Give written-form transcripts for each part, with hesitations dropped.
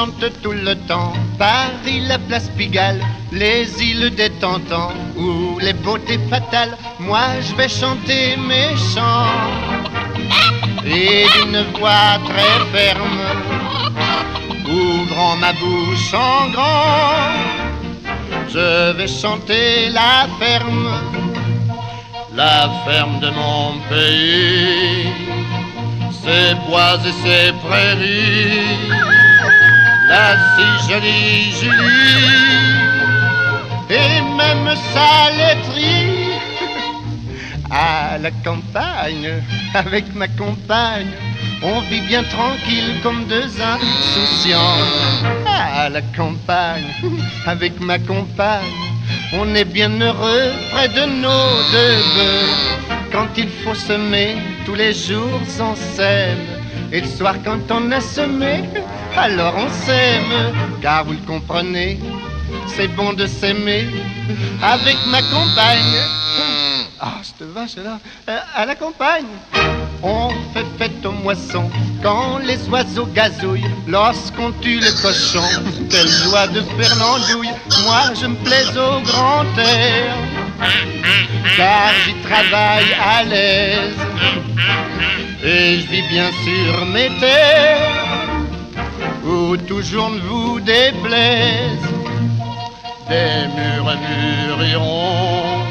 chante tout le temps Paris, la place Pigalle, les îles des Tentants ou les beautés fatales. Moi je vais chanter mes chants et d'une voix très ferme, ouvrant ma bouche en grand, je vais chanter la ferme de mon pays, ses bois et ses prairies, la si jolie Julie et même sa laiterie. À la campagne, avec ma compagne, on vit bien tranquille comme deux insouciants. À la campagne, avec ma compagne, on est bien heureux près de nos deux bœufs. Quand il faut semer, tous les jours on sème. Et le soir quand on a semé, alors on s'aime. Car vous le comprenez, c'est bon de s'aimer avec ma compagne. Ah, cette vache-là, à la campagne, on fait fête aux moissons quand les oiseaux gazouillent. Lorsqu'on tue le cochon, quelle joie de faire l'andouille. Moi, je me plais au grand air, car j'y travaille à l'aise. Et je vis bien sur mes terres, où toujours ne vous déplaise. Des murs mûriront,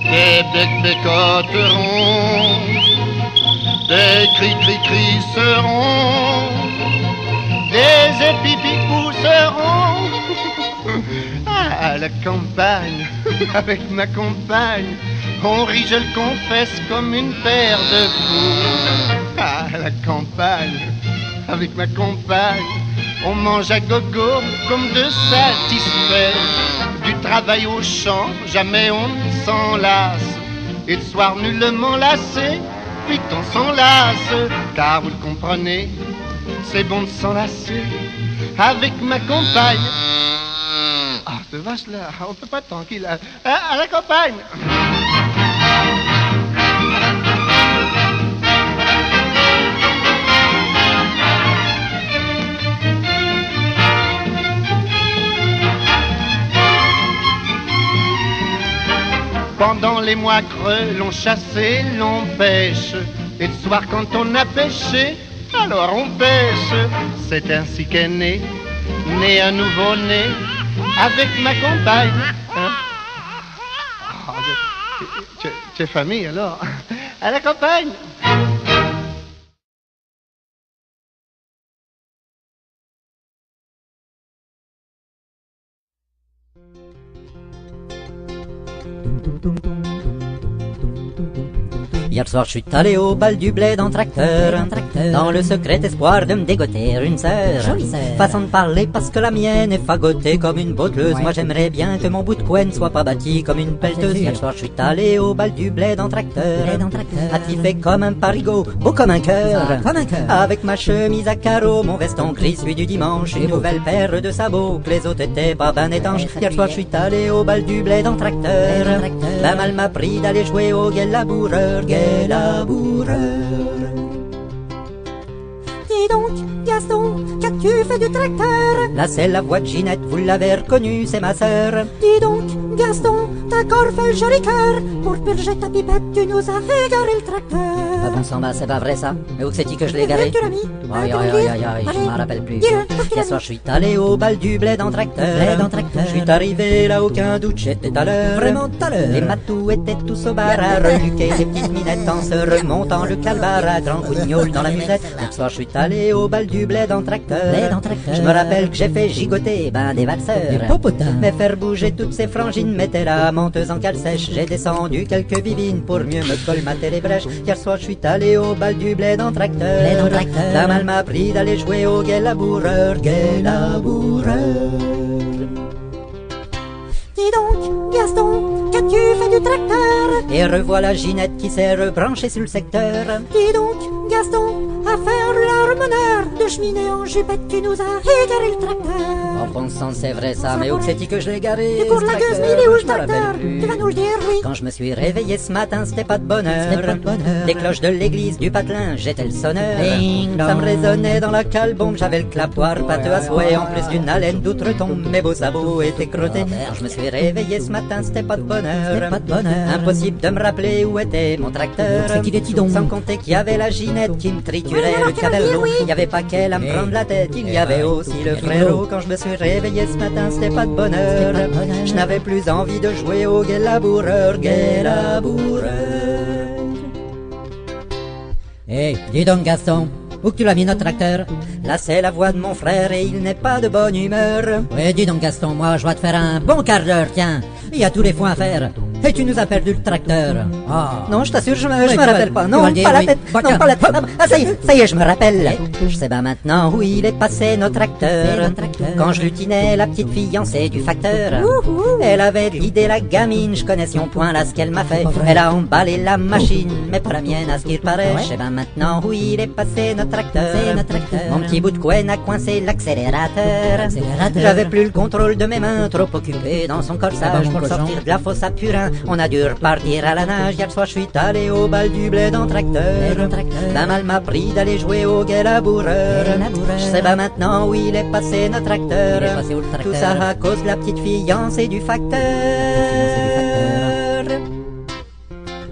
des bécoteront, des cris seront, des épipis pousseront. À la campagne, avec ma compagne, on rit, je le confesse, comme une paire de fous. À la campagne, avec ma compagne, on mange à gogo comme de satisfaits. Du travail au champ, jamais on ne s'en lasse. Et le soir nullement lassé, vite on s'en lasse. Car vous le comprenez, c'est bon de s'enlacer avec ma compagne. Ah, cette vache-là, on peut pas être tranquille. À la campagne. Pendant les mois creux, l'on chasse et l'on pêche. Et le soir quand on a pêché, alors on pêche. C'est ainsi qu'est né un nouveau-né avec ma compagne. Hein? Oh, t'es famille alors. À la campagne. Hier soir je suis allé au bal du bled en tracteur, dans le secret espoir de me dégoter une sœur. Jolie sœur. Façon de parler parce que la mienne est fagotée comme une botteleuse. Moi j'aimerais bien que mon bout de couenne soit pas bâti comme une pelleteuse. Hier soir je suis allé au bal du bled en tracteur, attifé comme un parigot, beau comme un cœur. Avec ma chemise à carreaux, mon veston gris celui du dimanche, une nouvelle paire de sabots, que les autres étaient pas ben étanches. Hier soir je suis allé au bal du bled en tracteur, la mal m'a pris d'aller jouer au guet laboureur. Dis donc, Gaston, qu'as-tu fait du tracteur? Là c'est la voix de Ginette, vous l'avez reconnue, c'est ma sœur. Dis donc, Gaston, t'as encore fait le joli cœur. Pour purger ta pipette, tu nous as égaré le tracteur. Ah bon sang, bah c'est pas vrai ça. Mais où c'est-tu que je l'ai garé? Tu l'as mis. Aïe, je m'en rappelle plus. Hier soir je suis allé au bal du bled en tracteur. Je suis arrivé là, aucun doute, j'étais à l'heure. Vraiment à l'heure. Les matous étaient tous au bar à reluquer les petites minettes en se remontant le calbar à grand coup de gnôle dans la musette. Hier soir je suis allé au bal du bled en tracteur. Je me rappelle que j'ai fait gigoter des valseurs, mais faire bouger toutes ces frangines mettait la menteuse en cale sèche. J'ai descendu quelques bibines pour mieux me colmater les brèches. Hier soir je suis allé au bal du bled en tracteur. La mal m'a pris d'aller jouer au guet laboureur. Dis donc, Gaston, qu'as-tu fait du tracteur? Et revoilà Ginette qui s'est rebranchée sur le secteur. Dis donc, Gaston, à faire la meneur de cheminée en jupette, tu nous as égaré le tracteur. En bon sens, c'est vrai ça, mais où que c'est-il que je l'ai garé? Tu cours la gueuse, mais il est où le tracteur? plus. Tu vas nous le dire, oui. Quand je me suis réveillé ce matin, c'était pas de bonheur. Des cloches de l'église, du patelin, j'étais le sonneur. Ding dong. Ça me résonnait dans la calbombe, j'avais le clapoir pâteux à souhait, en plus d'une haleine d'outre-tombe, mes beaux sabots étaient crottés. Quand je me suis réveillé ce matin, c'était pas de bonheur. Impossible de me rappeler où était mon tracteur. C'est qu'il est donc. Sans compter qu'il y avait la ginette qui me triturait alors le tu vas dire caberlo. oui. Il y avait pas qu'elle à me prendre la tête, il y avait aussi le frérot. Quand je me suis réveillé ce matin, c'était pas de bonheur. Je n'avais plus envie de jouer au gai laboureur, gai laboureur. Eh, dis donc Gaston, où que tu l'as mis notre tracteur? Là c'est la voix de mon frère et il n'est pas de bonne humeur. Oui, dis donc Gaston, moi je vais te faire un bon quart d'heure, tiens. Il y a tous les foins à faire. Et tu nous as perdu le tracteur. Ah. Non, je t'assure, je me tu rappelle vas- pas. tu Non, vas le dire, pas la oui. tête. Bah, Non, tiens. pas la tête. Ah, ça y est, je me rappelle. Je sais pas maintenant où il est passé notre tracteur. Quand je lutinais la petite fiancée du facteur. Elle avait de l'idée, la gamine, je connais son point là ce qu'elle m'a fait. Elle a emballé la machine, mais pas la mienne à ce qu'il paraît. Je sais pas maintenant où il est passé notre tracteur. Mon petit bout de couenne a coincé l'accélérateur. J'avais plus le contrôle de mes mains, trop occupé dans son corsage pour sortir de la fosse à Purin. On a dû repartir à la nage. Hier soir je suis allé au bal du blé en tracteur. La mal m'a pris d'aller jouer au gai laboureur. Je sais pas maintenant où il est passé notre tracteur. Tout ça à cause de la petite fiancée du facteur.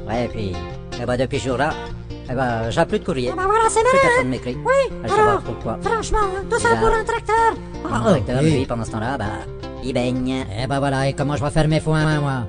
Ouais, puis, eh ben, depuis ce jour-là, eh ben, j'ai plus de courrier. Ah bah voilà, c'est Plus bien. personne m'écrit. Oui, Je sais pas alors, pourquoi. franchement, tout ça Là. pour un tracteur. Le tracteur, lui, pendant ce temps-là, bah, il baigne. Eh ben voilà, et comment je vais faire mes foins, moi?